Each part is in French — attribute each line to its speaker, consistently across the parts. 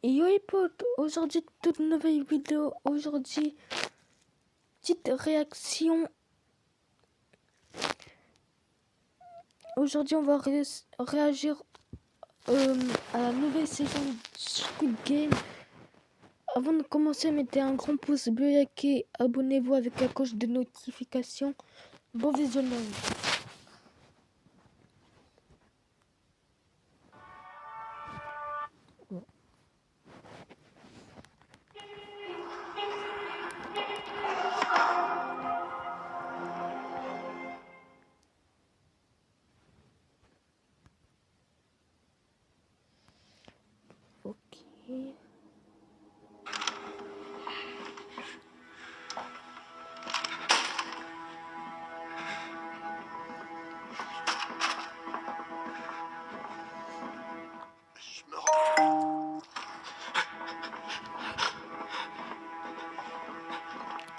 Speaker 1: Yo les potes, aujourd'hui toute nouvelle vidéo, aujourd'hui petite réaction. Aujourd'hui on va réagir à la nouvelle saison de Squid Game. Avant de commencer, mettez un grand pouce bleu, likez, abonnez-vous avec la cloche de notification. Bon visionnage. Ok.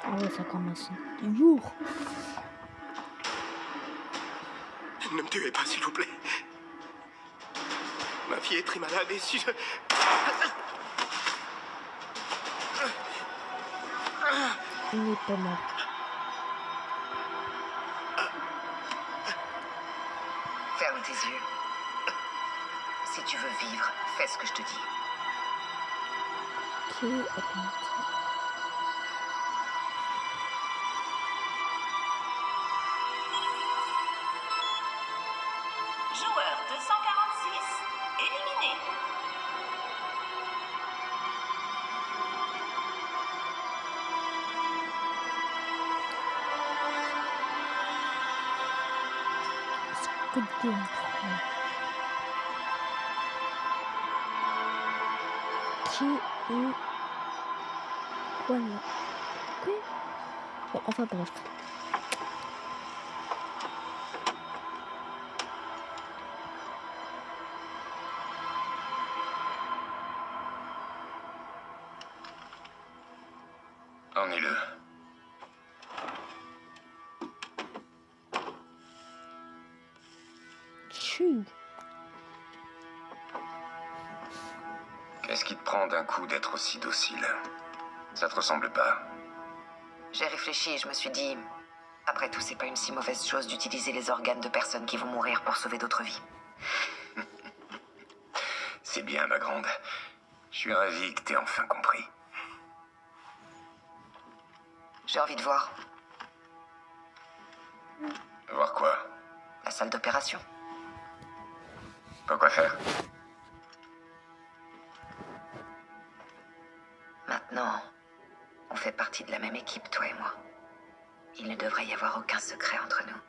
Speaker 1: Ah ouais, ça commence lourd.
Speaker 2: Ne me tuez pas, s'il vous plaît. Ma fille est très malade et si je...
Speaker 1: Il n'est pas mort.
Speaker 3: Ferme tes yeux. Si tu veux vivre, fais ce que je te dis.
Speaker 1: Ok, attends.
Speaker 4: Joueur 246, éliminé.
Speaker 1: Squid Game 3. Qui est quoi là? Quoi? Bon, enfin bref.
Speaker 2: Emmenez-le.
Speaker 1: Chut.
Speaker 2: Qu'est-ce qui te prend d'un coup d'être aussi docile? Ça te ressemble pas.
Speaker 3: J'ai réfléchi et je me suis dit... Après tout, c'est pas une si mauvaise chose d'utiliser les organes de personnes qui vont mourir pour sauver d'autres vies.
Speaker 2: C'est bien, ma grande. Je suis ravi que t'aies enfin compris.
Speaker 3: J'ai envie de voir
Speaker 2: Voir quoi?
Speaker 3: la salle d'opération.
Speaker 2: Pourquoi faire?
Speaker 3: Maintenant, on fait partie de la même équipe, toi et moi. Il ne devrait y avoir aucun secret entre nous.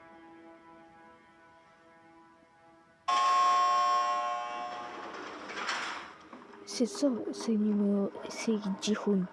Speaker 1: C'est ça, c'est le numéro. C'est Ji-hoon.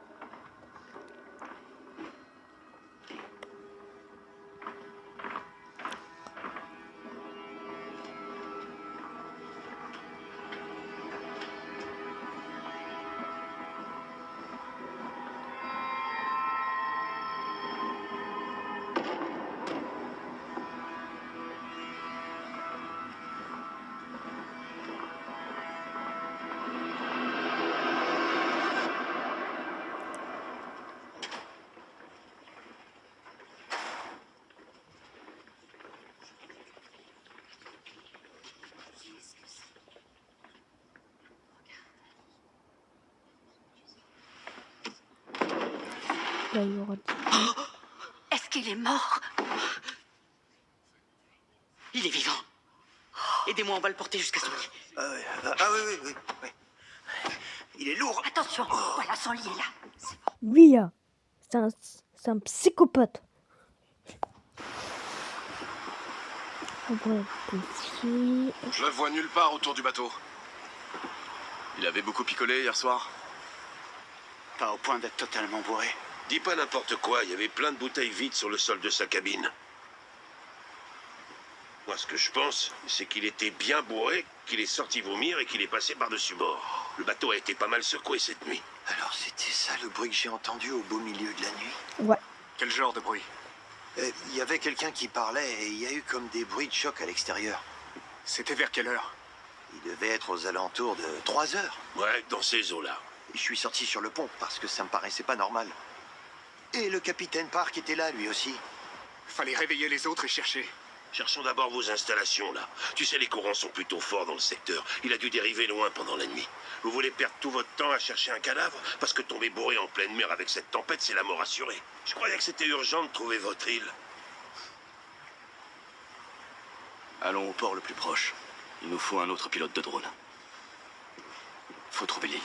Speaker 1: Là, il y aura
Speaker 4: Est-ce qu'il est mort?
Speaker 5: Il est vivant. Aidez-moi, on va le porter jusqu'à son lit.
Speaker 2: Oui. Il est lourd.
Speaker 4: Attention, voilà son lit est là.
Speaker 1: lui, là, c'est un psychopathe. On va ici.
Speaker 6: Je le vois nulle part autour du bateau. Il avait beaucoup picolé hier soir.
Speaker 5: Pas au point d'être totalement bourré.
Speaker 7: Dis pas n'importe quoi, il y avait plein de bouteilles vides sur le sol de sa cabine. Moi, ce que je pense, c'est qu'il était bien bourré, qu'il est sorti vomir et qu'il est passé par-dessus bord. Le bateau a été pas mal secoué cette nuit.
Speaker 2: Alors c'était ça le bruit que j'ai entendu au beau milieu de la nuit?
Speaker 1: Ouais.
Speaker 6: Quel genre de bruit?
Speaker 2: Il y avait quelqu'un qui parlait et il y a eu comme des bruits de choc à l'extérieur.
Speaker 6: C'était vers quelle heure?
Speaker 8: Il devait être aux alentours de 3 heures.
Speaker 7: Ouais, dans ces eaux-là.
Speaker 8: Je suis sorti sur le pont parce que ça me paraissait pas normal. Et le capitaine Park était là, lui aussi.
Speaker 6: Fallait réveiller les autres et chercher.
Speaker 7: Cherchons d'abord vos installations, là. Tu sais, les courants sont plutôt forts dans le secteur. Il a dû dériver loin pendant la nuit. Vous voulez perdre tout votre temps à chercher un cadavre? Parce que tomber bourré en pleine mer avec cette tempête, c'est la mort assurée. Je croyais que c'était urgent de trouver votre île.
Speaker 9: Allons au port le plus proche. Il nous faut un autre pilote de drone. Faut trouver l'île.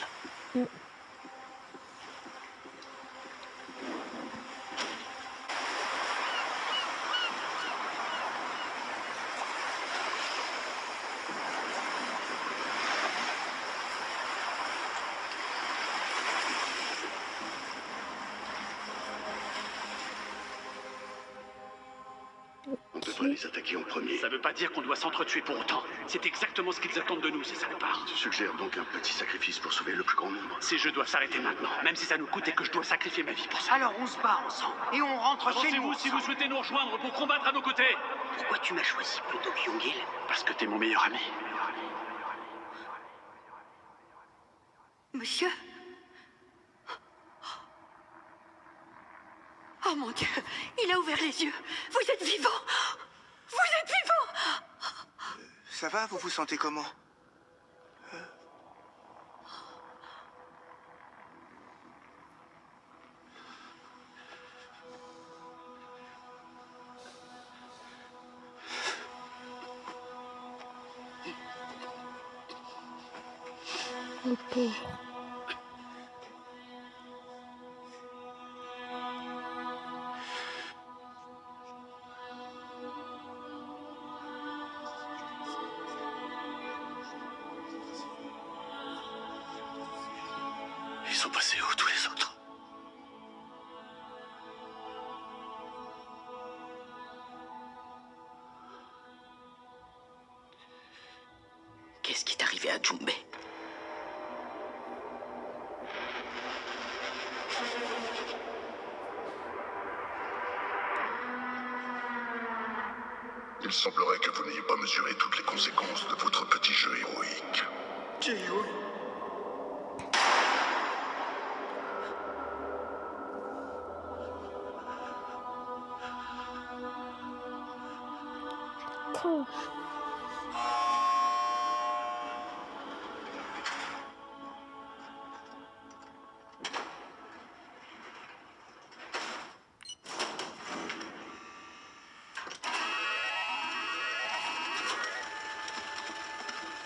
Speaker 7: On devrait les attaquer en premier.
Speaker 10: Ça veut pas dire qu'on doit s'entretuer pour autant. C'est exactement ce qu'ils attendent de nous, ces salopards.
Speaker 7: Je suggère donc un petit sacrifice pour sauver le plus grand nombre.
Speaker 10: Ces jeux doivent s'arrêter maintenant, même si ça nous coûte et que je dois sacrifier ma vie pour ça.
Speaker 4: Alors on se bat ensemble et on rentre chez nous.
Speaker 10: Avancez-vous si vous souhaitez nous rejoindre pour combattre à nos côtés.
Speaker 4: Pourquoi tu m'as choisi plutôt que Yongil?
Speaker 10: Parce que t'es mon meilleur ami.
Speaker 4: Monsieur? Oh mon Dieu, il a ouvert les yeux. Vous êtes vivant. Vous êtes vivant.
Speaker 8: Ça va, vous vous sentez comment?
Speaker 1: Le pauvre.
Speaker 9: Ils sont passés où, tous les autres?
Speaker 4: Qu'est-ce qui est arrivé à Jumbe?
Speaker 2: Il semblerait que vous n'ayez pas mesuré toutes les conséquences de votre petit jeu héroïque.
Speaker 1: Quoi?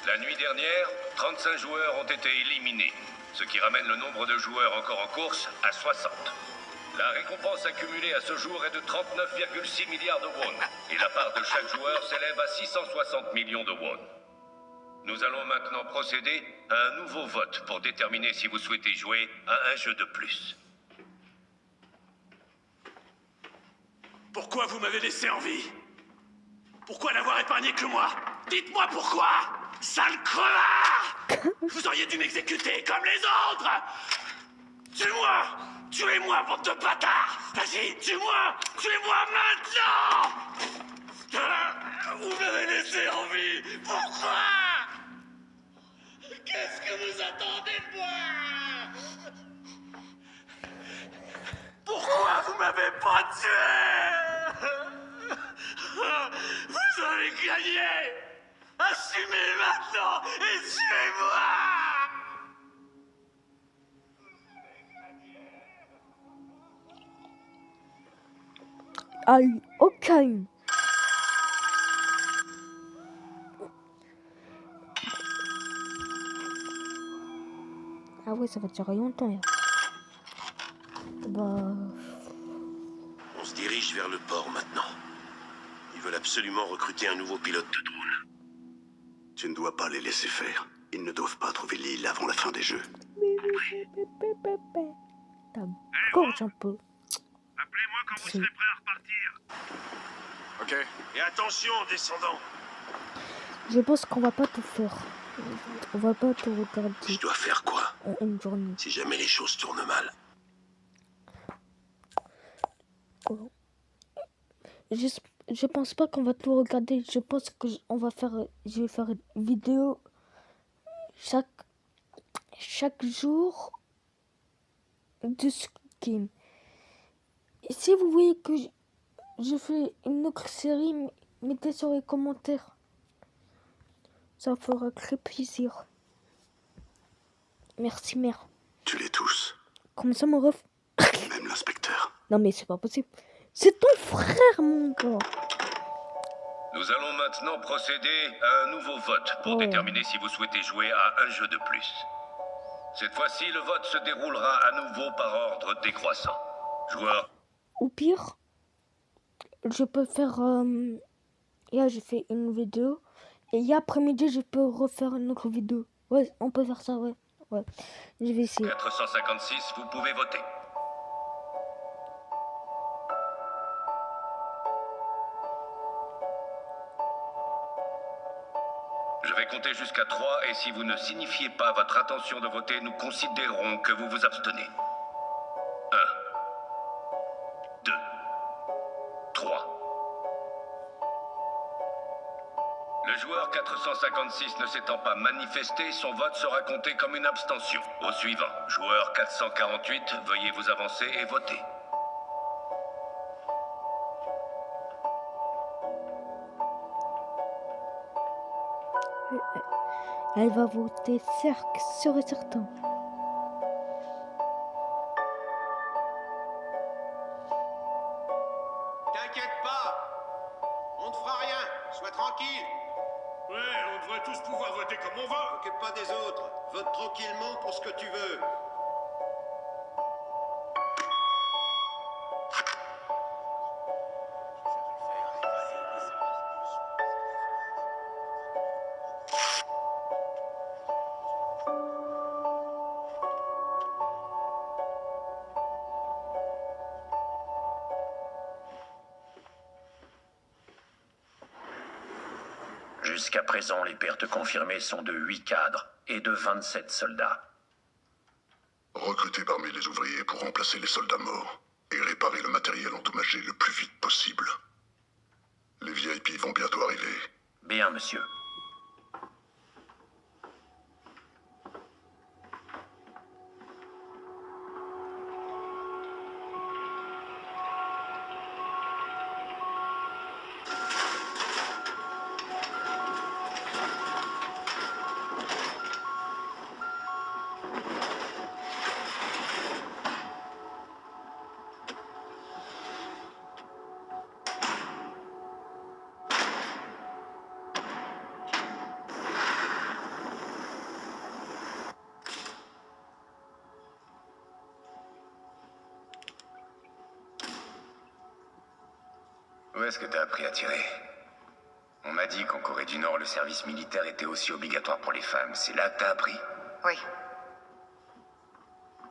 Speaker 2: La nuit dernière, 35 joueurs ont été éliminés, ce qui ramène le nombre de joueurs encore en course à 60. La récompense accumulée à ce jour est de 39,6 milliards de won, et la part de chaque joueur s'élève à 660 millions de won. Nous allons maintenant procéder à un nouveau vote pour déterminer si vous souhaitez jouer à un jeu de plus.
Speaker 10: Pourquoi vous m'avez laissé en vie? Pourquoi n'avoir épargné que moi? Dites-moi pourquoi! Sale crevard! Vous auriez dû m'exécuter comme les autres! Tue-moi! Tuez-moi, bande de bâtards! Vas-y, tue-moi! Tuez-moi maintenant! Vous m'avez laissé en vie! Pourquoi? Qu'est-ce que vous attendez de moi? Pourquoi vous m'avez pas tué? Vous avez gagné! Assumez maintenant et tuez-moi!
Speaker 1: Aïe, aucun. Ah ouais, ça va durer longtemps. Là. Bah...
Speaker 7: On se dirige vers le port maintenant. Ils veulent absolument recruter un nouveau pilote de drone.
Speaker 9: Tu ne dois pas les laisser faire. Ils ne doivent pas trouver l'île avant la fin des jeux.
Speaker 1: T'as gorge un peu.
Speaker 6: Appelez-moi quand vous serez prêt à repartir. Ok.
Speaker 7: Et attention, descendant.
Speaker 1: Je pense qu'on va pas tout faire. On va pas tout regarder
Speaker 7: Je dois faire quoi
Speaker 1: en une journée.
Speaker 7: si jamais les choses tournent mal?
Speaker 1: Oh. Je pense pas qu'on va tout regarder. Je pense que je vais faire une vidéo chaque jour de Squid Game. Et si vous voulez que je fais une autre série, mettez sur les commentaires. Ça fera très plaisir. Merci, mère.
Speaker 6: Tu les tous,
Speaker 1: Comme ça, mon ref.
Speaker 6: même l'inspecteur.
Speaker 1: Non, mais c'est pas possible. C'est ton frère, mon gars.
Speaker 2: Nous allons maintenant procéder à un nouveau vote pour déterminer si vous souhaitez jouer à un jeu de plus. Cette fois-ci, le vote se déroulera à nouveau par ordre décroissant. Joueur.
Speaker 1: Au pire, je peux faire... Là, j'ai fait une vidéo. Et après-midi, je peux refaire une autre vidéo. Ouais, on peut faire ça, ouais. Ouais, je vais essayer.
Speaker 2: 456, vous pouvez voter. Je vais compter jusqu'à 3 et si vous ne signifiez pas votre intention de voter, nous considérons que vous vous abstenez. 1, 2, 3. Le joueur 456 ne s'étant pas manifesté, son vote sera compté comme une abstention. Au suivant, joueur 448, veuillez vous avancer et voter.
Speaker 1: Elle va voter sûr et certain.
Speaker 8: T'inquiète pas, on ne fera rien, sois tranquille.
Speaker 10: Ouais, on devrait tous pouvoir voter comme on veut.
Speaker 8: T'occupe pas des autres, vote tranquillement pour ce que tu veux.
Speaker 2: Jusqu'à présent, les pertes confirmées sont de 8 cadres et de 27 soldats.
Speaker 6: Recrutez parmi les ouvriers pour remplacer les soldats morts et réparer le matériel endommagé le plus vite possible. Les VIP vont bientôt arriver.
Speaker 2: Bien, monsieur. Où est-ce que t'as appris à tirer? On m'a dit qu'en Corée du Nord, le service militaire était aussi obligatoire pour les femmes. C'est là que t'as appris?
Speaker 3: Oui.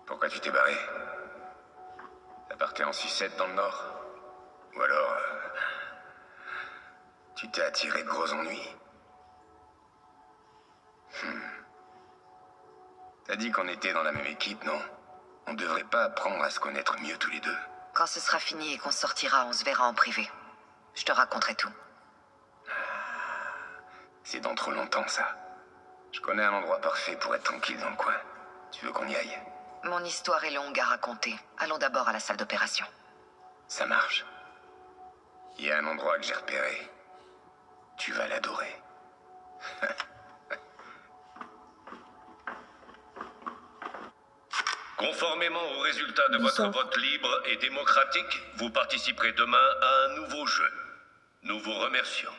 Speaker 2: Pourquoi tu t'es barré? T'as parté en sucette dans le Nord? Ou alors... tu t'es attiré de gros ennuis? T'as dit qu'on était dans la même équipe, non? On devrait pas apprendre à se connaître mieux tous les deux?
Speaker 3: Quand ce sera fini et qu'on sortira, on se verra en privé. Je te raconterai tout.
Speaker 2: C'est dans trop longtemps, ça. Je connais un endroit parfait pour être tranquille dans le coin. Tu veux qu'on y aille?
Speaker 3: Mon histoire est longue à raconter. Allons d'abord à la salle d'opération.
Speaker 2: Ça marche. Il y a un endroit que j'ai repéré. Tu vas l'adorer. Conformément aux résultats de votre vote libre et démocratique, vous participerez demain à un nouveau jeu. Nous vous remercions.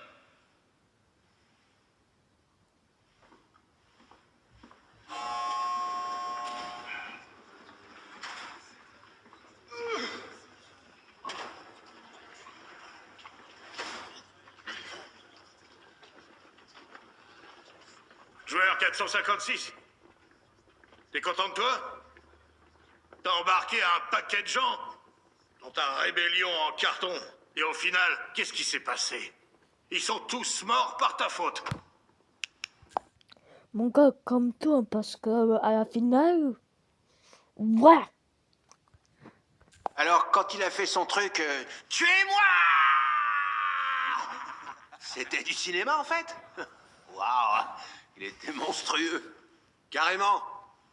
Speaker 10: Joueur 456. T'es content de toi? T'as embarqué un paquet de gens dans ta rébellion en carton. Et au final, qu'est-ce qui s'est passé? Ils sont tous morts par ta faute.
Speaker 1: Mon gars, comme toi, parce que à la finale... Ouais.
Speaker 8: Alors, quand il a fait son truc, tuez-moi! C'était du cinéma, en fait? Waouh! Il était monstrueux. Carrément.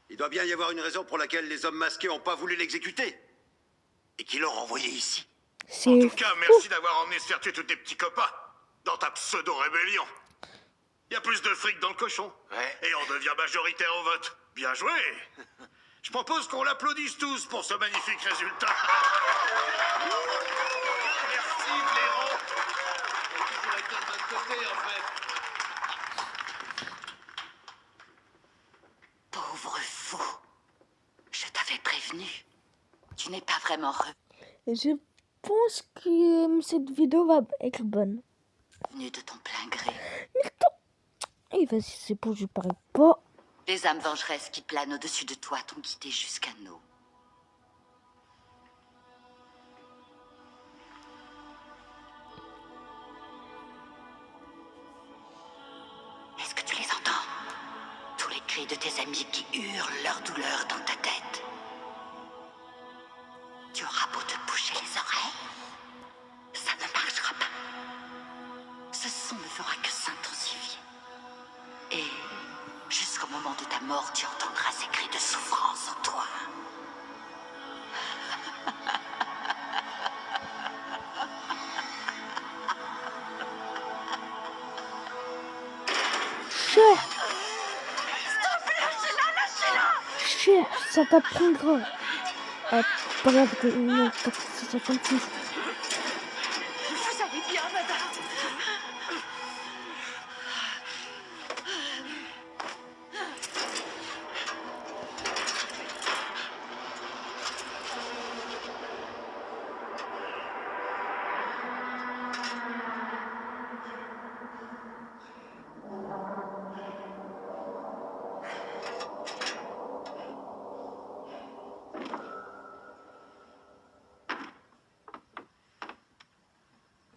Speaker 8: Il doit bien y avoir une raison pour laquelle les hommes masqués n'ont pas voulu l'exécuter. Et qui l'ont renvoyé ici.
Speaker 1: C'est
Speaker 6: En tout cas,
Speaker 1: fou.
Speaker 6: merci d'avoir emmené se faire tuer tous tes petits copains. Dans ta pseudo-rébellion. Y a plus de fric dans le cochon.
Speaker 8: Ouais.
Speaker 6: Et on devient majoritaire au vote. Bien joué. Je propose qu'on l'applaudisse tous pour ce magnifique résultat. Merci, blaireau.
Speaker 10: Toujours été de notre côté, en fait.
Speaker 4: Pauvre fou. Je t'avais prévenu. Tu n'es pas vraiment
Speaker 1: Je pense que cette vidéo va être bonne.
Speaker 4: revenu de ton plein gré.
Speaker 1: Et vas-y, c'est bon, je parle pas.
Speaker 4: Les âmes vengeresses qui planent au-dessus de toi t'ont guidé jusqu'à nous. Est-ce que tu les entends? Tous les cris de tes amis qui hurlent leur douleur dans ta tête. Tu auras beau te boucher les oreilles, ça ne marchera pas. Ce son ne fera que s'intensifier. Et jusqu'au moment de ta mort, tu entendras ces cris de souffrance en toi.
Speaker 1: Chef, chef, ça t'apprendra à parler avec une 456.
Speaker 4: Vous allez bien, madame?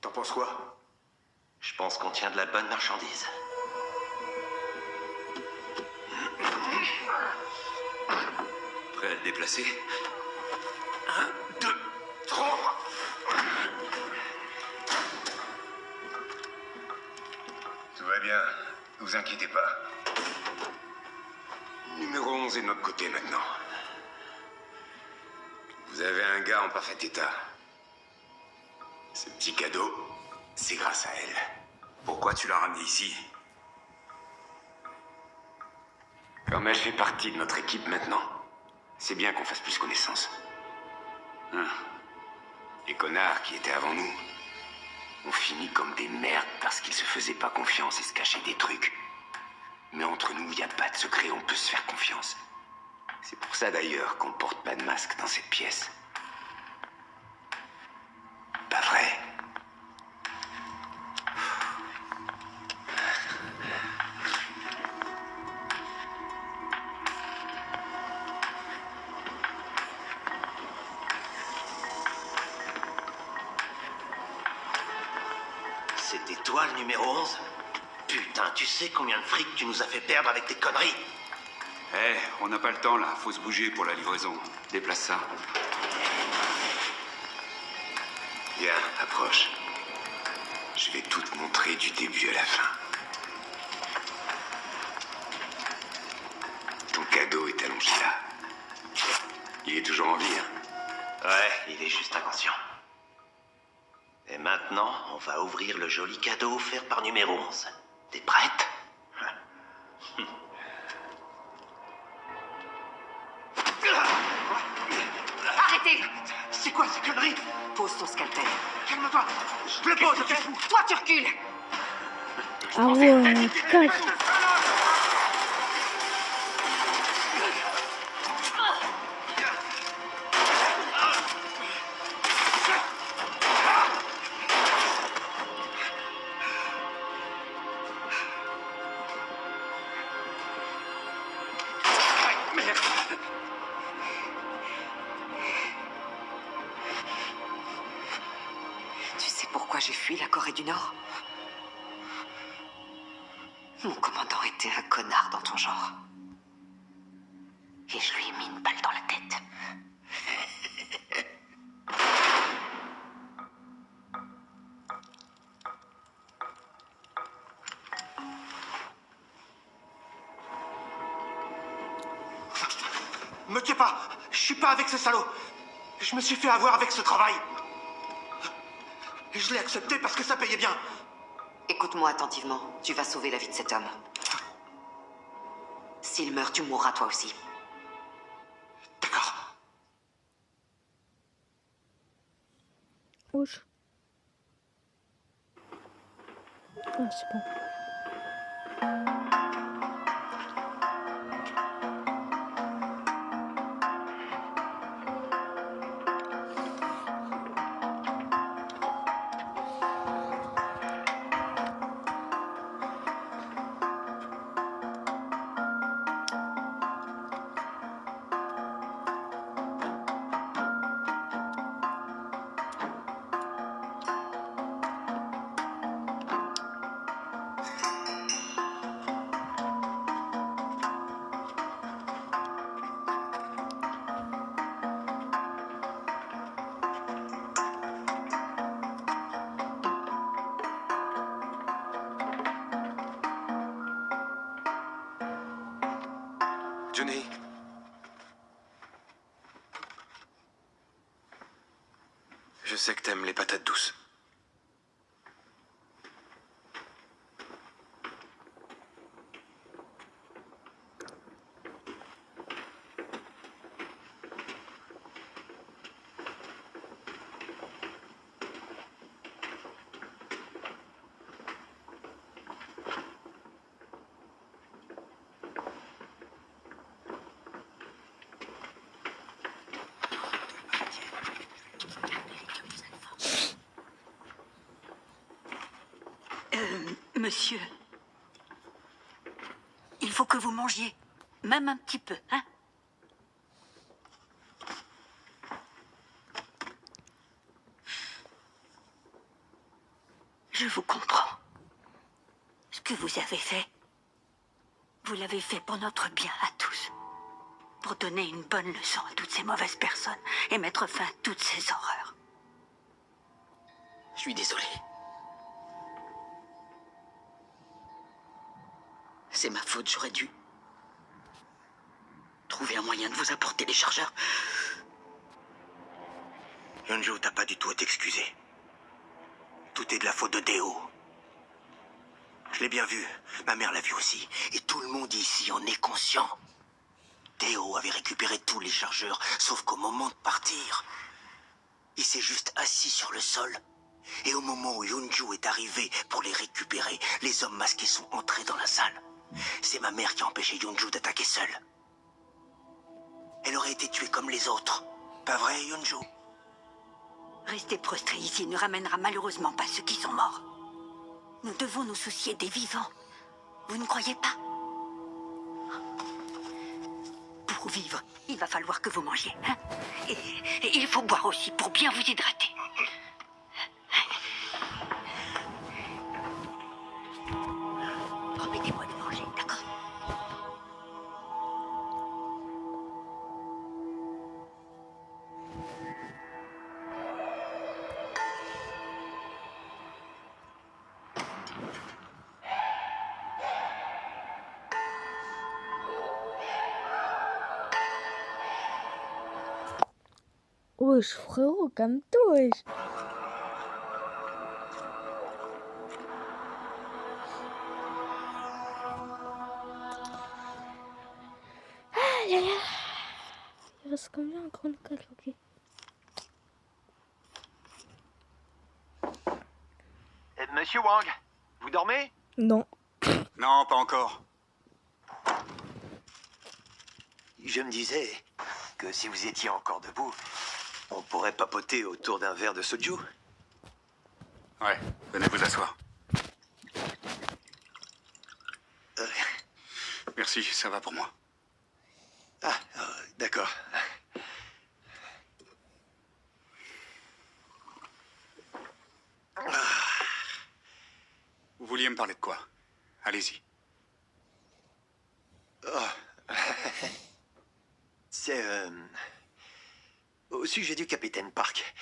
Speaker 8: T'en penses quoi?
Speaker 9: Je pense qu'on tient de la bonne marchandise. Prêt à le déplacer?
Speaker 10: 1, 2, 3.
Speaker 2: Tout va bien, ne vous inquiétez pas.
Speaker 11: Numéro 11 est de notre côté maintenant. Vous avez un gars en parfait état. Ce petit cadeau, c'est grâce à elle. Pourquoi tu l'as ramené ici? Comme elle fait partie de notre équipe maintenant, c'est bien qu'on fasse plus connaissance. Hein? Les connards qui étaient avant nous ont fini comme des merdes parce qu'ils se faisaient pas confiance et se cachaient des trucs. Mais entre nous, il n'y a pas de secret, on peut se faire confiance. C'est pour ça d'ailleurs qu'on ne porte pas de masque dans cette pièce. Pas vrai?
Speaker 8: C'était toi le numéro 11? Putain, tu sais combien de fric tu nous as fait perdre avec tes conneries?
Speaker 11: Eh, on n'a pas le temps là, faut se bouger pour la livraison. Déplace ça. Viens, approche. Je vais tout te montrer du début à la fin. Ton cadeau est allongé là. Il est toujours en vie, hein?
Speaker 8: Ouais, il est juste inconscient. Et maintenant, on va ouvrir le joli cadeau offert par numéro 11. T'es prête?
Speaker 4: Arrêtez!
Speaker 8: C'est quoi ces conneries?
Speaker 4: Pose ton scalpel.
Speaker 8: Calme-toi. Je le pose, ok?
Speaker 4: Toi, tu recules!
Speaker 1: Ah ouais, putain.
Speaker 4: Tu sais pourquoi j'ai fui la Corée du Nord? Mon commandant était un connard dans ton genre. Et je lui ai mis une balle dans la tête.
Speaker 10: Me tuez pas. Je suis pas avec ce salaud. Je me suis fait avoir avec ce travail. Je l'ai accepté parce que ça payait bien.
Speaker 3: Écoute-moi attentivement. Tu vas sauver la vie de cet homme. S'il meurt, tu mourras toi aussi.
Speaker 10: D'accord.
Speaker 1: Wesh. Ah, c'est bon.
Speaker 9: Johnny. Je sais que t'aimes les patates douces.
Speaker 4: Monsieur, il faut que vous mangiez, même un petit peu, hein? Je vous comprends. Ce que vous avez fait, vous l'avez fait pour notre bien à tous. Pour donner une bonne leçon à toutes ces mauvaises personnes et mettre fin à toutes ces horreurs.
Speaker 10: Je suis désolé. C'est ma faute, j'aurais dû trouver un moyen de vous apporter des chargeurs.
Speaker 7: Yonju, t'as pas du tout à t'excuser. Tout est de la faute de Deo. Je l'ai bien vu, ma mère l'a vu aussi, et tout le monde ici en est conscient. Deo avait récupéré tous les chargeurs, sauf qu'au moment de partir, il s'est juste assis sur le sol. Et au moment où Yonju est arrivé pour les récupérer, les hommes masqués sont entrés dans la salle. C'est ma mère qui a empêché Yonju d'attaquer seule. Elle aurait été tuée comme les autres. Pas vrai, Yonju?
Speaker 4: Rester prostré ici ne ramènera malheureusement pas ceux qui sont morts. Nous devons nous soucier des vivants. Vous ne croyez pas? Pour vivre, il va falloir que vous mangiez, hein? Et il faut boire aussi pour bien vous hydrater. Promettez-moi de manger, d'accord?
Speaker 1: Wesh, frérot, calme-toi, wesh. Ah là là. Il reste combien encore une coque, ok.
Speaker 8: Monsieur Wang, vous dormez?
Speaker 1: Non.
Speaker 9: Non, pas encore.
Speaker 8: Je me disais que si vous étiez encore debout, on pourrait papoter autour d'un verre de soju.
Speaker 9: Ouais, venez vous asseoir. Merci, ça va pour moi.
Speaker 8: D'accord.
Speaker 9: Vous vouliez me parler de quoi? Allez-y.
Speaker 8: C'est au sujet du capitaine Park.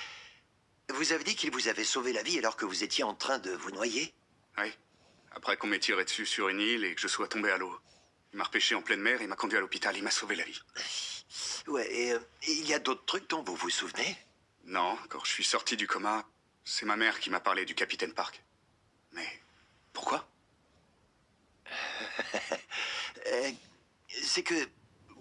Speaker 8: Vous avez dit qu'il vous avait sauvé la vie alors que vous étiez en train de vous noyer?
Speaker 9: Oui. Après qu'on m'ait tiré dessus sur une île et que je sois tombé à l'eau. Il m'a repêché en pleine mer, il m'a conduit à l'hôpital, il m'a sauvé la vie.
Speaker 8: Ouais, et il y a d'autres trucs dont vous vous souvenez?
Speaker 9: Non, quand je suis sorti du coma, c'est ma mère qui m'a parlé du capitaine Park. Mais pourquoi?
Speaker 8: C'est que,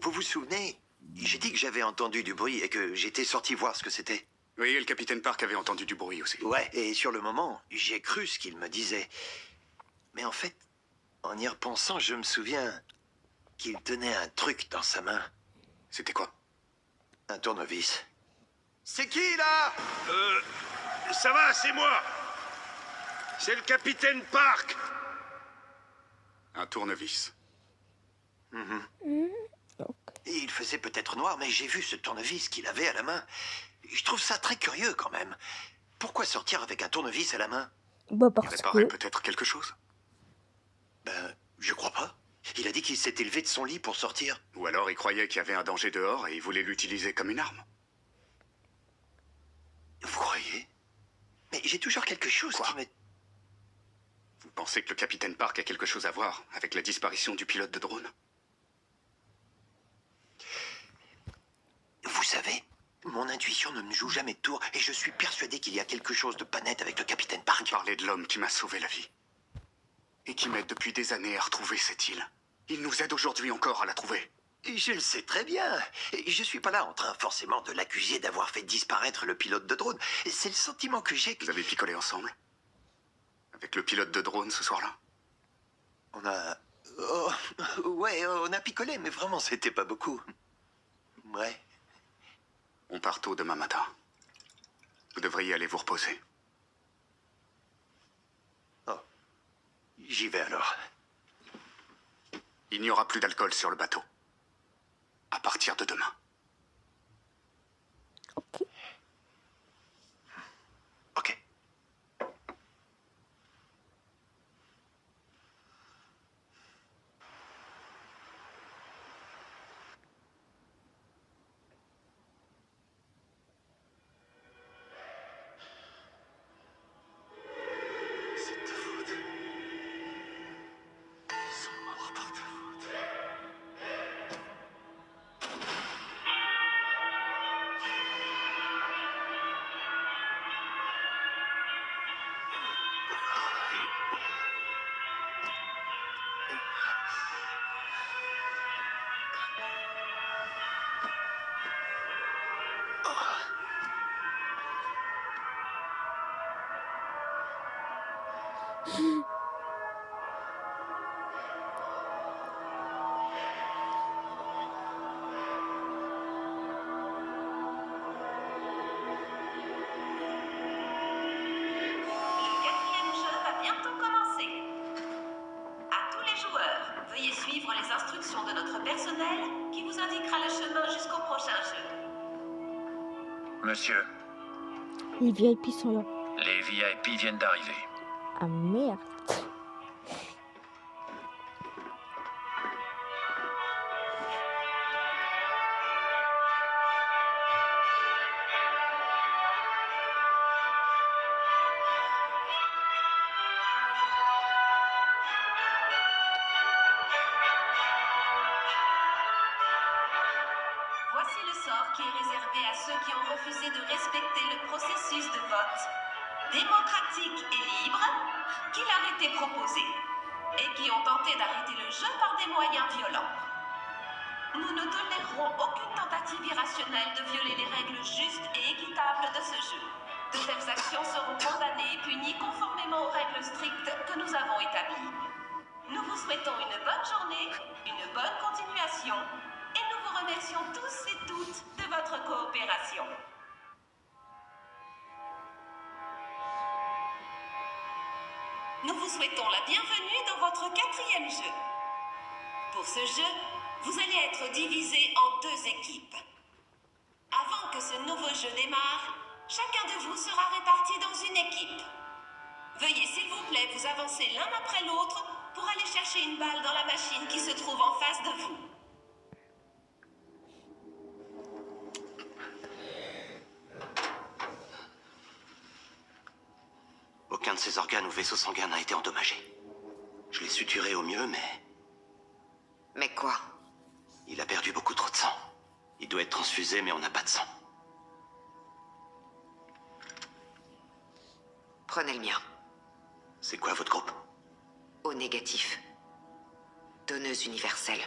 Speaker 8: vous vous souvenez, j'ai dit que j'avais entendu du bruit et que j'étais sorti voir ce que c'était.
Speaker 9: Oui, et le capitaine Park avait entendu du bruit aussi.
Speaker 8: Ouais, et sur le moment, j'ai cru ce qu'il me disait. Mais en fait, en y repensant, je me souviens qu'il tenait un truc dans sa main.
Speaker 9: C'était quoi?
Speaker 8: Un tournevis. C'est qui, là?
Speaker 7: Ça va, c'est moi. C'est le capitaine Park.
Speaker 9: Un tournevis.
Speaker 8: Et il faisait peut-être noir, mais j'ai vu ce tournevis qu'il avait à la main. Je trouve ça très curieux, quand même. Pourquoi sortir avec un tournevis à la main?
Speaker 1: Bah
Speaker 9: Il
Speaker 1: parce
Speaker 9: réparait
Speaker 1: que...
Speaker 9: peut-être quelque chose.
Speaker 8: Ben, je crois pas. Il a dit qu'il s'était levé de son lit pour sortir.
Speaker 9: Ou alors il croyait qu'il y avait un danger dehors et il voulait l'utiliser comme une arme.
Speaker 8: Vous croyez? Mais j'ai toujours quelque chose qui me...
Speaker 9: Vous pensez que le capitaine Park a quelque chose à voir avec la disparition du pilote de drone?
Speaker 8: Vous savez, mon intuition ne me joue jamais de tour et je suis persuadé qu'il y a quelque chose de pas net avec le capitaine Park.
Speaker 9: Parlez de l'homme qui m'a sauvé la vie. Et qui m'aide depuis des années à retrouver cette île. Il nous aide aujourd'hui encore à la trouver.
Speaker 8: Je le sais très bien. Je suis pas là en train forcément de l'accuser d'avoir fait disparaître le pilote de drone. C'est le sentiment que j'ai.
Speaker 9: Vous avez picolé ensemble? Avec le pilote de drone ce soir-là?
Speaker 8: On a... Oh, ouais, on a picolé, mais vraiment, c'était pas beaucoup. Ouais.
Speaker 9: On part tôt demain matin. Vous devriez aller vous reposer.
Speaker 8: Oh. J'y vais alors.
Speaker 9: Il n'y aura plus d'alcool sur le bateau. À partir de demain.
Speaker 1: Ok.
Speaker 8: Ok.
Speaker 10: C'est ta faute. Sans moi, par ta faute.
Speaker 12: Le quatrième jeu va bientôt commencer. À tous les joueurs, veuillez suivre les instructions de notre personnel qui vous indiquera le chemin jusqu'au prochain jeu.
Speaker 2: Monsieur,
Speaker 1: Les VIP sont là.
Speaker 2: les VIP viennent d'arriver.
Speaker 1: Ah merde.
Speaker 12: Voici le sort qui est réservé à ceux qui ont refusé de respecter le processus de vote démocratique et libre qui leur était proposé et qui ont tenté d'arrêter le jeu par des moyens violents. Nous ne tolérerons aucune tentative irrationnelle de violer les règles justes et équitables de ce jeu. De telles actions seront condamnées et punies conformément aux règles strictes que nous avons établies. Nous vous souhaitons une bonne journée, une bonne continuation, et nous vous remercions tous et toutes de votre coopération. Nous vous souhaitons la bienvenue dans votre quatrième jeu. Pour ce jeu, vous allez être divisés en 2 équipes. Avant que ce nouveau jeu démarre, chacun de vous sera réparti dans une équipe. Veuillez s'il vous plaît vous avancer l'un après l'autre pour aller chercher une balle dans la machine qui se trouve en face de vous.
Speaker 8: Aucun de ses organes ou vaisseaux sanguins n'a été endommagé. Je l'ai suturé au mieux, mais...
Speaker 3: Mais quoi?
Speaker 9: Il a perdu beaucoup trop de sang. Il doit être transfusé, mais on n'a pas de sang.
Speaker 3: Prenez le mien.
Speaker 9: C'est quoi votre groupe?
Speaker 3: Au négatif. Donneuse universelle.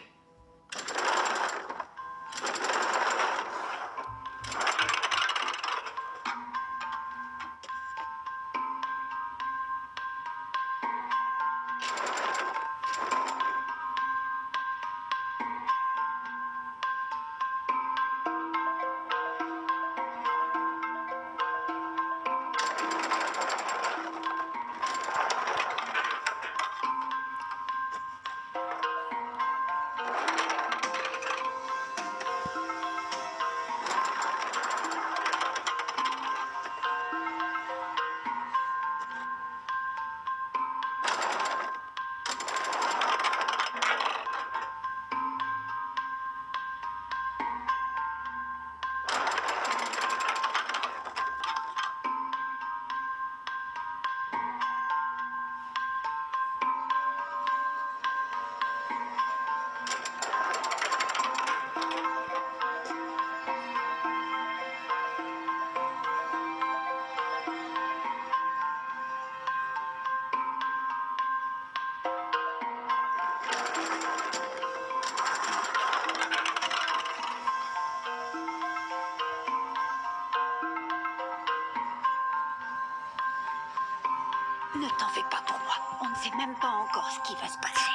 Speaker 4: Ne t'en fais pas pour moi. On ne sait même pas encore ce qui va se passer.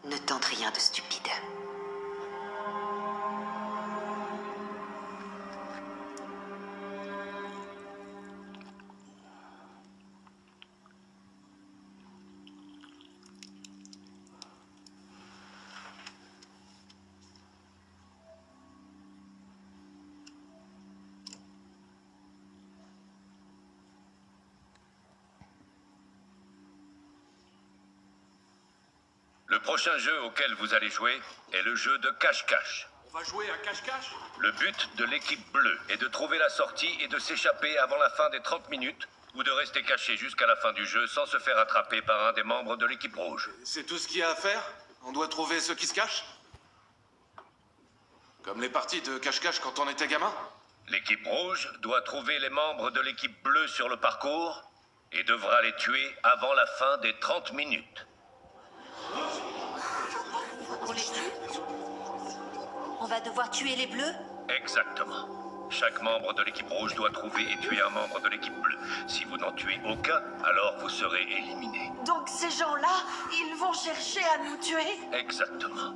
Speaker 3: Ne tente rien de stupide.
Speaker 2: Le prochain jeu auquel vous allez jouer est le jeu de cache-cache.
Speaker 10: On va jouer à cache-cache?
Speaker 2: Le but de l'équipe bleue est de trouver la sortie et de s'échapper avant la fin des 30 minutes ou de rester caché jusqu'à la fin du jeu sans se faire attraper par un des membres de l'équipe rouge.
Speaker 10: C'est tout ce qu'il y a à faire? On doit trouver ceux qui se cachent? Comme les parties de cache-cache quand on était gamin?
Speaker 2: L'équipe rouge doit trouver les membres de l'équipe bleue sur le parcours et devra les tuer avant la fin des 30 minutes.
Speaker 4: On les tue? On va devoir tuer les bleus?
Speaker 2: Exactement. Chaque membre de l'équipe rouge doit trouver et tuer un membre de l'équipe bleue. Si vous n'en tuez aucun, alors vous serez éliminé.
Speaker 13: Donc ces gens-là, ils vont chercher à nous tuer?
Speaker 2: Exactement.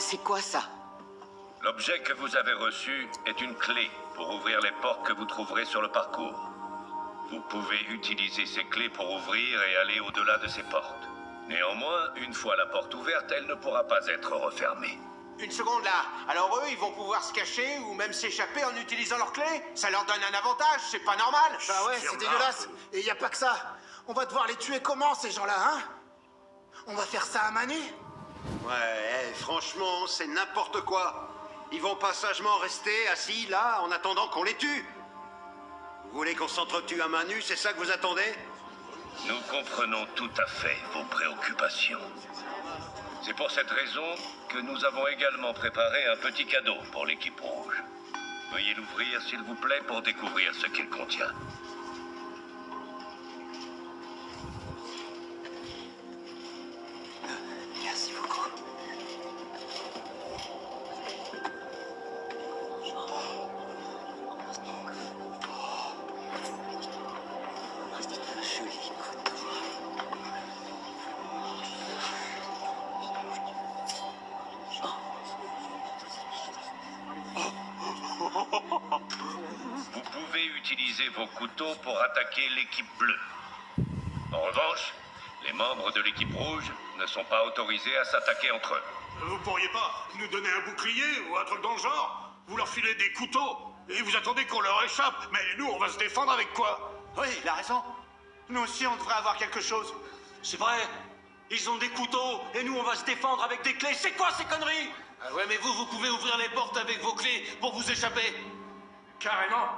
Speaker 5: C'est quoi ça?
Speaker 2: L'objet que vous avez reçu est une clé pour ouvrir les portes que vous trouverez sur le parcours. Vous pouvez utiliser ces clés pour ouvrir et aller au-delà de ces portes. Néanmoins, une fois la porte ouverte, elle ne pourra pas être refermée.
Speaker 14: Une seconde là. Alors eux, ils vont pouvoir se cacher ou même s'échapper en utilisant leurs clés? Ça leur donne un avantage, c'est pas normal.
Speaker 15: Bah ouais, c'est dégueulasse. Et y a pas que ça. On va devoir les tuer comment, ces gens-là, hein? On va faire ça à main nue?
Speaker 8: Ouais, franchement, c'est n'importe quoi. Ils vont pas sagement rester assis là en attendant qu'on les tue. Vous voulez qu'on s'entretue à main nue, c'est ça que vous attendez?
Speaker 2: Nous comprenons tout à fait vos préoccupations. C'est pour cette raison que nous avons également préparé un petit cadeau pour l'équipe rouge. Veuillez l'ouvrir, s'il vous plaît, pour découvrir ce qu'il contient. couteaux pour attaquer l'équipe bleue. En revanche, les membres de l'équipe rouge ne sont pas autorisés à s'attaquer entre eux.
Speaker 10: Vous pourriez pas nous donner un bouclier ou un truc dans le genre? Vous leur filez des couteaux et vous attendez qu'on leur échappe. Mais nous, on va se défendre avec quoi?
Speaker 14: Oui, il a raison. Nous aussi, on devrait avoir quelque chose.
Speaker 10: C'est vrai. Ils ont des couteaux et nous, on va se défendre avec des clés. C'est quoi ces conneries? Ah ouais, mais vous pouvez ouvrir les portes avec vos clés pour vous échapper.
Speaker 14: Carrément.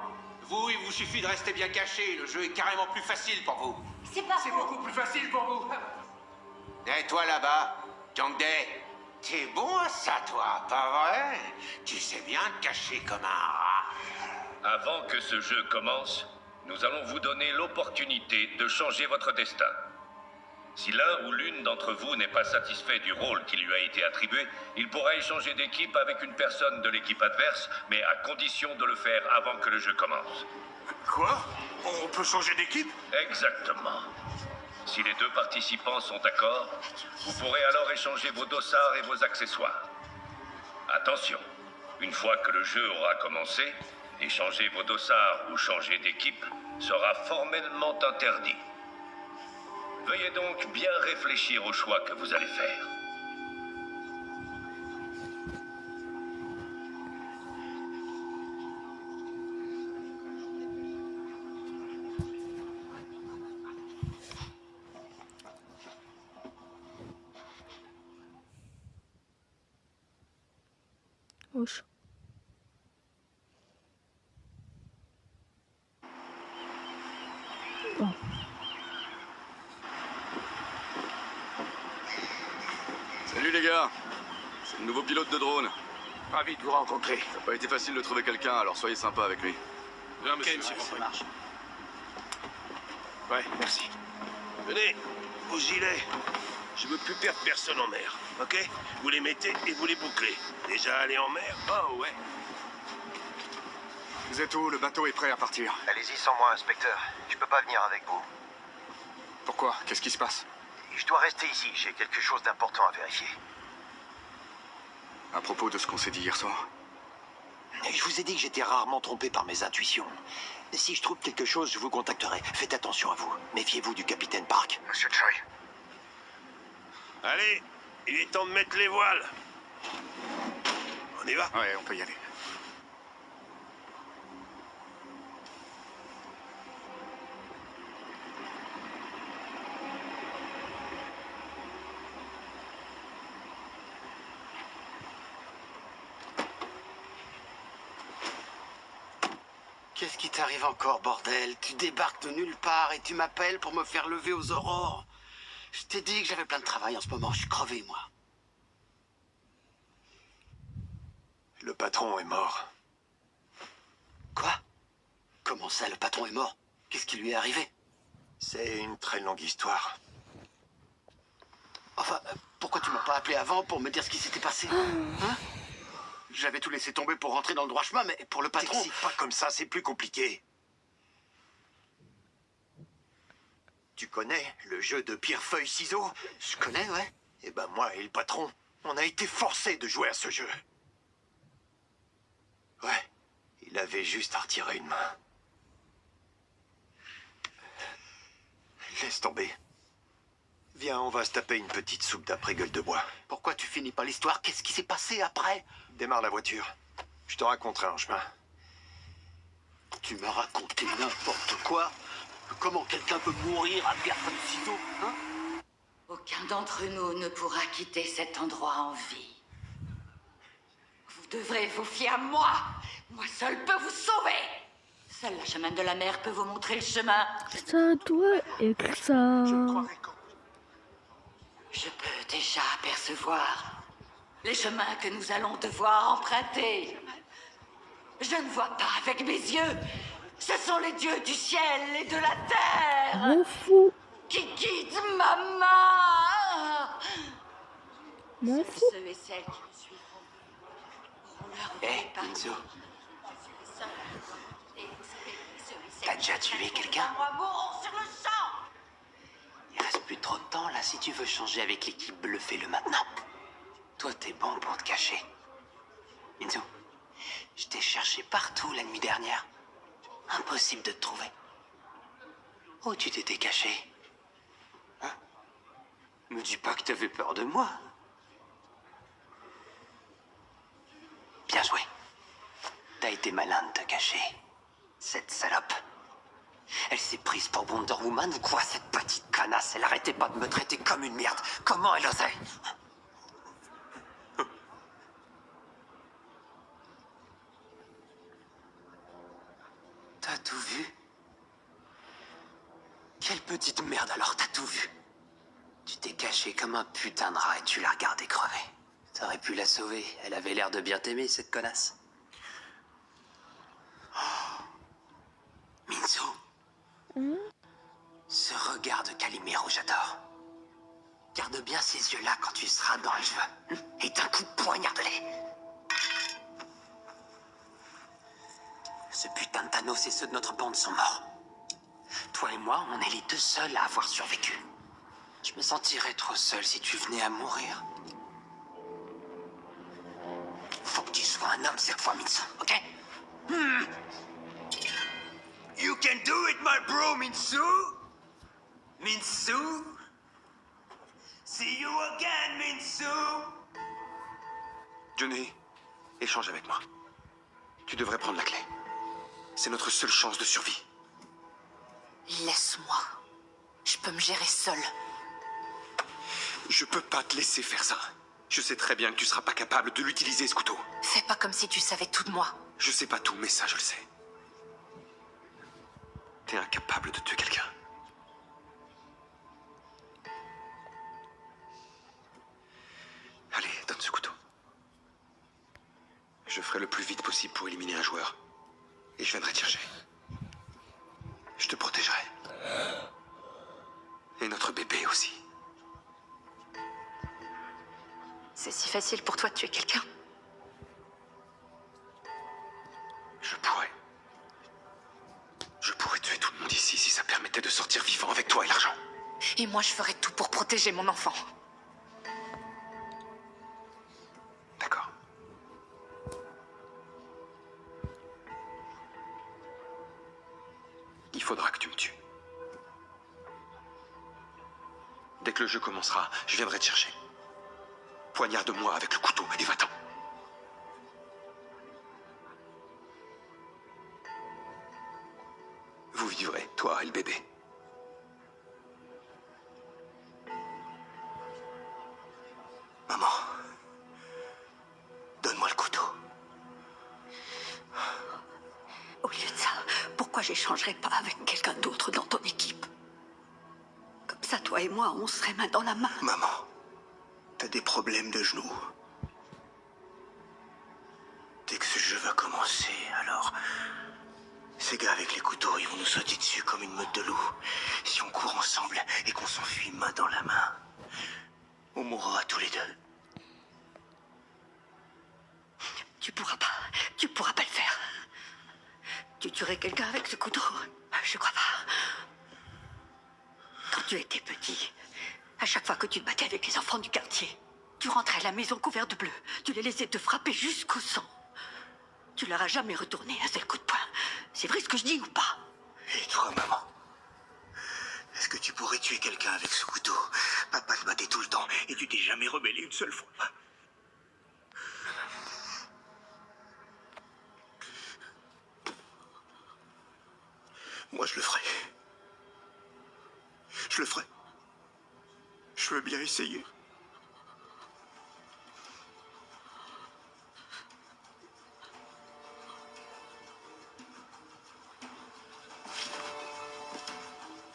Speaker 14: Vous, il vous suffit de rester bien caché. Le jeu est carrément plus facile pour vous.
Speaker 13: C'est pas
Speaker 14: C'est
Speaker 13: faux.
Speaker 14: beaucoup plus facile pour vous. Et toi là-bas, Jangdae, t'es bon à ça, toi, pas vrai? Tu sais bien te cacher comme un rat.
Speaker 2: Avant que ce jeu commence, nous allons vous donner l'opportunité de changer votre destin. Si l'un ou l'une d'entre vous n'est pas satisfait du rôle qui lui a été attribué, il pourra échanger d'équipe avec une personne de l'équipe adverse, mais à condition de le faire avant que le jeu commence.
Speaker 10: Quoi? On peut changer d'équipe?
Speaker 2: Exactement. Si les deux participants sont d'accord, vous pourrez alors échanger vos dossards et vos accessoires. Attention, une fois que le jeu aura commencé, échanger vos dossards ou changer d'équipe sera formellement interdit. Veuillez donc bien réfléchir au choix que vous allez faire.
Speaker 1: Wesh. Bon.
Speaker 9: Salut les gars, c'est le nouveau pilote de drone.
Speaker 10: Ravi de vous rencontrer.
Speaker 9: Ça n'a pas été facile de trouver quelqu'un, alors soyez sympa avec lui.
Speaker 10: Bien, monsieur.
Speaker 14: Ça marche.
Speaker 10: Ouais, merci.
Speaker 7: Venez, vos gilets. Je veux plus perdre personne en mer, ok? Vous les mettez et vous les bouclez. Déjà allé en mer? Oh ouais.
Speaker 14: Vous êtes où? Le bateau est prêt à partir.
Speaker 16: Allez-y sans moi, inspecteur. Je peux pas venir avec vous.
Speaker 14: Pourquoi? Qu'est-ce qui se passe?
Speaker 16: Je dois rester ici. J'ai quelque chose d'important à vérifier.
Speaker 14: À propos de ce qu'on s'est dit hier soir.
Speaker 16: Je vous ai dit que j'étais rarement trompé par mes intuitions. Si je trouve quelque chose, je vous contacterai. Faites attention à vous. Méfiez-vous du capitaine Park. Monsieur Choi.
Speaker 7: Allez, il est temps de mettre les voiles. On y va?
Speaker 14: Ouais, on peut y aller.
Speaker 17: Qu'est-ce qui t'arrive encore, bordel? Tu débarques de nulle part et tu m'appelles pour me faire lever aux aurores. Je t'ai dit que j'avais plein de travail en ce moment, je suis crevé, moi.
Speaker 16: Le patron est mort.
Speaker 17: Quoi? Comment ça, le patron est mort? Qu'est-ce qui lui est arrivé?
Speaker 16: C'est une très longue histoire.
Speaker 17: Enfin, pourquoi tu m'as pas appelé avant pour me dire ce qui s'était passé? Hein? J'avais tout laissé tomber pour rentrer dans le droit chemin, mais pour le patron...
Speaker 16: T'excites pas comme ça, c'est plus compliqué. Tu connais le jeu de pierre-feuille-ciseaux?
Speaker 17: Je connais, ouais.
Speaker 16: Eh ben moi et le patron, on a été forcés de jouer à ce jeu. Ouais, il avait juste à retirer une main. Laisse tomber. Viens, on va se taper une petite soupe d'après-gueule de bois.
Speaker 17: Pourquoi tu finis pas l'histoire? Qu'est-ce qui s'est passé après?
Speaker 16: Démarre la voiture. Je te raconterai en chemin.
Speaker 17: Tu m'as raconté n'importe quoi. Comment quelqu'un peut mourir à pierre-feuille-ciseaux, hein?
Speaker 4: Aucun d'entre nous ne pourra quitter cet endroit en vie. Vous devrez vous fier à moi. Moi seul peux vous sauver. Seul le chemin de la mer peut vous montrer le chemin.
Speaker 1: Ça doit être ça.
Speaker 4: Je peux déjà apercevoir les chemins que nous allons devoir emprunter. Je ne vois pas avec mes yeux. Ce sont les dieux du ciel et de la terre
Speaker 1: M'en fous.
Speaker 4: qui guident ma main.
Speaker 1: M'en fous.
Speaker 4: Ceux et celles qui me suivront auront leur
Speaker 17: Hé, Enzo. T'as déjà tué quelqu'un?
Speaker 4: Moi mourront sur le champ.
Speaker 17: Il reste plus trop de temps, là. Si tu veux changer avec l'équipe bleue, fais-le maintenant. Toi, t'es bon pour te cacher. Enzo, je t'ai cherché partout la nuit dernière. Impossible de te trouver.
Speaker 16: Oh, tu t'étais caché. Hein? Me dis pas que t'avais peur de moi. Bien joué. T'as été malin de te cacher. Cette salope. Elle s'est prise pour Wonder Woman ou quoi, cette petite connasse? Elle arrêtait pas de me traiter comme une merde. Comment elle osait? T'as tout vu? Quelle petite merde alors, t'as tout vu? Tu t'es caché comme un putain de rat et tu l'as regardé crever. T'aurais pu la sauver, elle avait l'air de bien t'aimer, cette connasse. Oh. Minzu. Ce regard de Calimero, j'adore. Garde bien ces yeux-là quand tu seras dans le jeu. Et d'un coup, poignarde-les. Ce putain de Thanos et ceux de notre bande sont morts. Toi et moi, on est les deux seuls à avoir survécu. Je me sentirais trop seul si tu venais à mourir. Faut que tu sois un homme cette fois, Minzu, ok?
Speaker 14: You can do it, my bro, Minzu. Minzu. See you again, Minzu.
Speaker 9: Johnny, échange avec moi. Tu devrais prendre la clé. C'est notre seule chance de survie.
Speaker 4: Laisse-moi. Je peux me gérer seul.
Speaker 9: Je peux pas te laisser faire ça. Je sais très bien que tu seras pas capable de l'utiliser, ce couteau.
Speaker 4: Fais pas comme si tu savais tout de moi.
Speaker 9: Je sais pas tout, mais ça, je le sais. T'es incapable de tuer quelqu'un. Allez, donne ce couteau. Je ferai le plus vite possible pour éliminer un joueur. Et je viendrai te chercher. Je te protégerai. Et notre bébé aussi.
Speaker 4: C'est si facile pour toi de tuer quelqu'un.
Speaker 9: Je pourrais. Je pourrais tuer tout le monde ici si ça permettait de sortir vivant avec toi et l'argent.
Speaker 4: Et moi, je ferai tout pour protéger mon enfant.
Speaker 9: D'accord. Il faudra que tu me tues. Dès que le jeu commencera, je viendrai te chercher. Poignarde-moi avec le couteau et va-t'en. Vous vivrez, toi et le bébé.
Speaker 16: Maman, donne-moi le couteau.
Speaker 4: Au lieu de ça, pourquoi j'échangerais pas avec quelqu'un d'autre dans ton équipe? Comme ça, toi et moi, on serait main dans la main.
Speaker 16: Maman, t'as des problèmes de genoux. Dès que ce jeu va commencer, alors... Ces gars avec les couteaux, ils vont nous sauter dessus comme une meute de loups. Si on court ensemble et qu'on s'enfuit main dans la main, on mourra tous les deux.
Speaker 4: Tu pourras pas le faire. Tu tuerais quelqu'un avec ce couteau? Je crois pas. Quand tu étais petit, à chaque fois que tu te battais avec les enfants du quartier, tu rentrais à la maison couvert de bleu. Tu les laissais te frapper jusqu'au sang. Tu leur as jamais retourné un seul coup de poing. C'est vrai ce que je dis ou pas?
Speaker 16: Et toi, maman? Est-ce que tu pourrais tuer quelqu'un avec ce couteau? Papa te battait tout le temps et tu t'es jamais rebellé une seule fois. Moi, je le ferai. Je le ferai. Je veux bien essayer.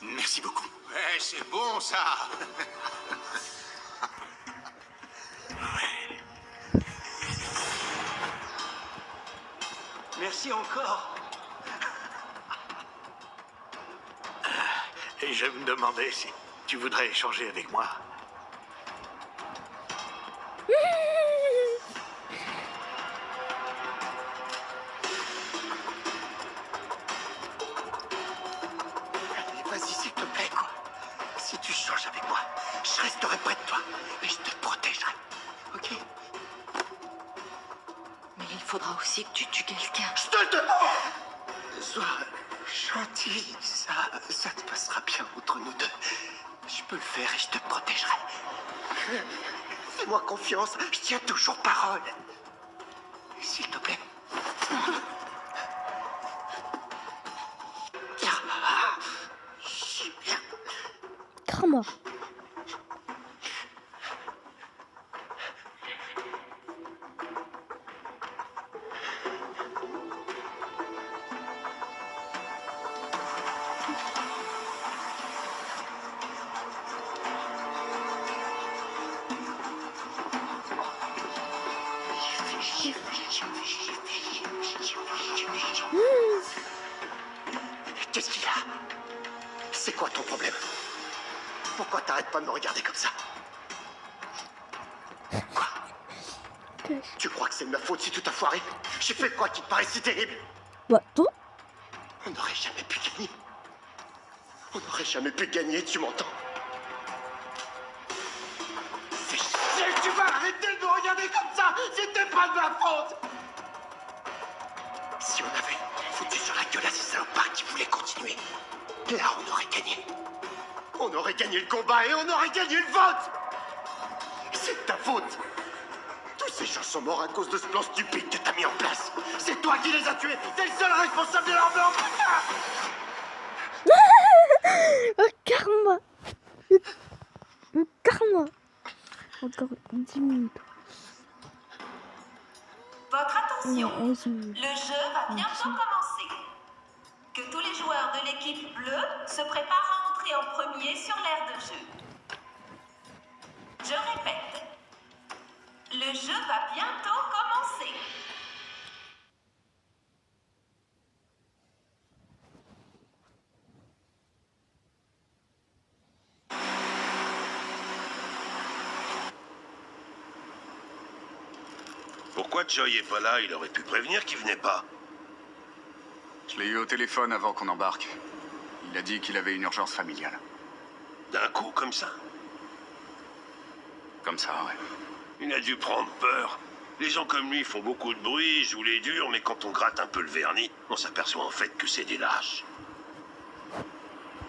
Speaker 16: Merci beaucoup.
Speaker 8: Ouais, c'est bon, ça.
Speaker 17: Merci encore. Et je me demandais si tu voudrais échanger avec moi.
Speaker 16: Vas-y, s'il te plaît, quoi. Si tu changes avec moi, je resterai près de toi et je te protégerai. Ok?
Speaker 4: Mais il faudra aussi que tu tues quelqu'un.
Speaker 16: Je te le demande!
Speaker 17: Gentil, ça te passera bien entre nous deux. Je peux le faire et je te protégerai. Fais-moi confiance, je tiens toujours parole. S'il te plaît. Bien.
Speaker 1: Karma.
Speaker 17: Qu'est-ce qu'il y a? C'est quoi ton problème? Pourquoi t'arrêtes pas de me regarder comme ça? Quoi? Tu crois que c'est de ma faute si tout a foiré? J'ai fait quoi qui te paraît si terrible?
Speaker 1: Bah, toi?
Speaker 17: On n'aurait jamais pu gagner. On n'aurait jamais pu gagner, tu m'entends? C'est chier, tu vas arrêter de me regarder comme ça! C'était pas de ma faute! Si on avait foutu sur la gueule à ces salopards qui voulaient continuer, là on aurait gagné. On aurait gagné le combat et on aurait gagné le vote! C'est de ta faute! Tous ces gens sont morts à cause de ce plan stupide que t'as mis en place! C'est toi qui les as tués! T'es le seul responsable de leur mort, putain!
Speaker 1: Le karma. Le karma. Encore 10 minutes.
Speaker 12: Votre attention,
Speaker 1: Ouais, 11 minutes.
Speaker 12: le jeu va bientôt commencer. Que tous les joueurs de l'équipe bleue se préparent à entrer en premier sur l'aire de jeu. Je répète, le jeu va bientôt commencer.
Speaker 7: Pourquoi Choi est pas là? Il aurait pu prévenir qu'il venait pas.
Speaker 18: Je l'ai eu au téléphone avant qu'on embarque. Il a dit qu'il avait une urgence familiale.
Speaker 7: D'un coup, comme ça?
Speaker 18: Comme ça, ouais.
Speaker 7: Il a dû prendre peur. Les gens comme lui font beaucoup de bruit, jouent les durs, mais quand on gratte un peu le vernis, on s'aperçoit en fait que c'est des lâches.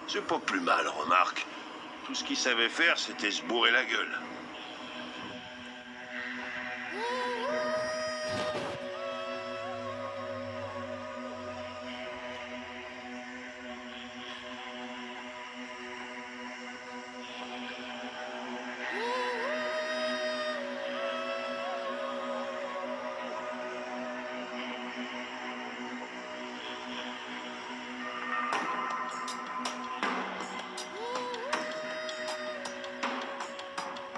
Speaker 7: C'est pas plus mal, remarque. Tout ce qu'il savait faire, c'était se bourrer la gueule.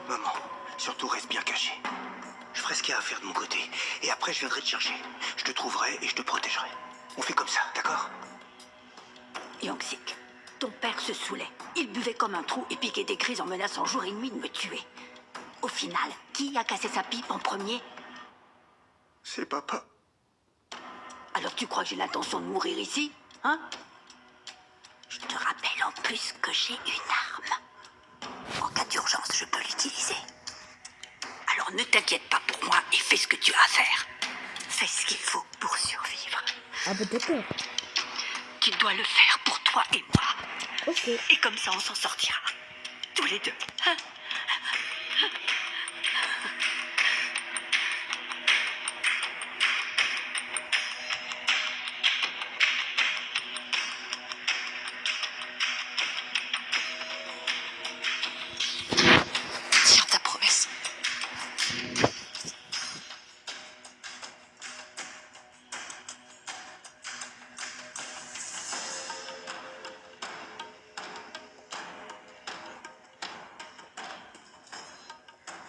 Speaker 17: Maman, surtout reste bien caché. Je ferai ce qu'il y a à faire de mon côté. Et après, je viendrai te chercher. Je te trouverai et je te protégerai. On fait comme ça, d'accord?
Speaker 4: Young-Sik, ton père se saoulait. Il buvait comme un trou et piquait des crises en menaçant jour et nuit de me tuer. Au final, qui a cassé sa pipe en premier?
Speaker 17: C'est papa.
Speaker 4: Alors tu crois que j'ai l'intention de mourir ici? Hein? Je te rappelle en plus que j'ai une arme. En cas d'urgence, je peux l'utiliser. Alors ne t'inquiète pas pour moi et fais ce que tu as à faire. Fais ce qu'il faut pour survivre.
Speaker 1: Ah bah d'accord.
Speaker 4: Tu dois le faire pour toi et moi.
Speaker 1: Ok.
Speaker 4: Et comme ça, on s'en sortira. Tous les deux. Hein? Tiens ta promesse.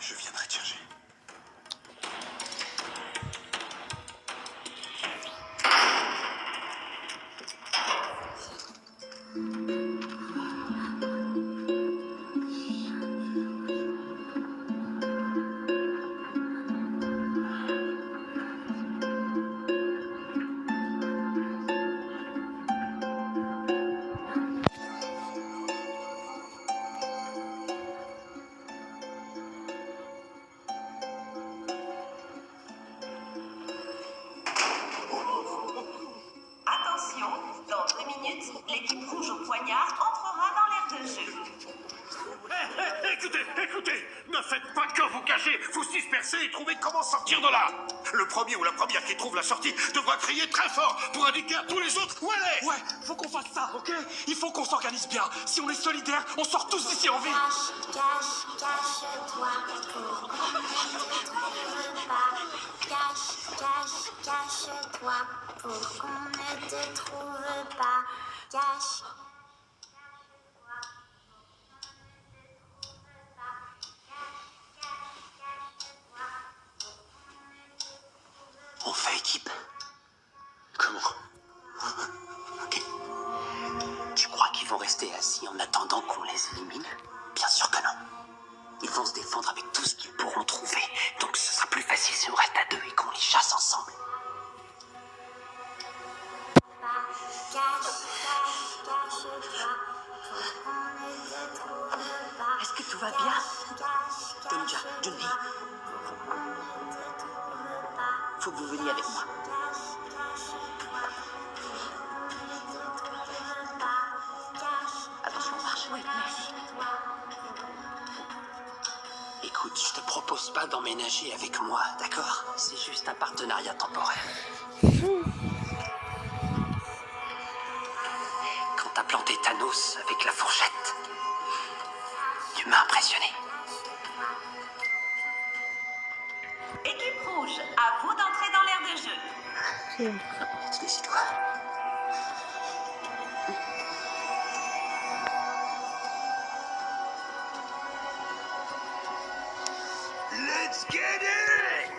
Speaker 17: Je viendrai te chercher.
Speaker 10: Écoutez, ne faites pas que vous cacher, vous dispersez et trouvez comment sortir de là. Le premier ou la première qui trouve la sortie devra crier très fort pour indiquer à tous les autres où elle est.
Speaker 19: Ouais, faut qu'on fasse ça, ok? Il faut qu'on s'organise bien. Si on est solidaires, on sort tous d'ici en vie.
Speaker 20: Cache-toi pour qu'on ne te trouve pas. Cache-toi pour qu'on ne te trouve pas. Cache.
Speaker 16: On fait équipe. Comment? Ok. Tu crois qu'ils vont rester assis en attendant qu'on les élimine? Bien sûr que non. Ils vont se défendre avec tout ce qu'ils pourront trouver. Donc ce sera plus facile si on reste à deux et qu'on les chasse ensemble.
Speaker 4: Est-ce que tout va bien?
Speaker 16: Donja, Johnny. Faut que vous veniez avec moi. Attention, on marche.
Speaker 4: Oui, merci.
Speaker 16: Écoute, je te propose pas d'emménager avec moi, d'accord? C'est juste un partenariat temporaire. Quand t'as planté Thanos avec la fourchette, tu m'as impressionné.
Speaker 12: Équipe rouge, à vous d'entrer dans l'aire de jeu.
Speaker 16: Décide-toi.
Speaker 10: Let's get it!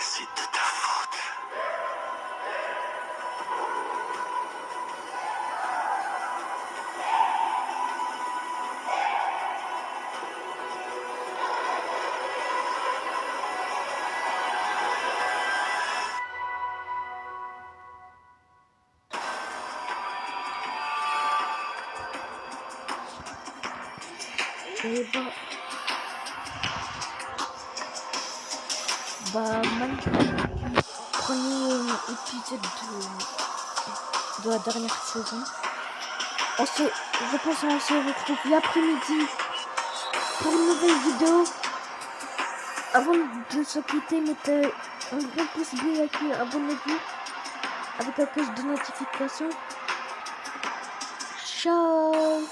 Speaker 16: C'est de ta faute.
Speaker 1: Et maintenant, premier épisode de la dernière saison. Je pense qu'on se retrouve l'après-midi pour une nouvelle vidéo. Avant de se quitter, mettez un gros pouce bleu et abonnez-vous avec la cloche de notification. Ciao.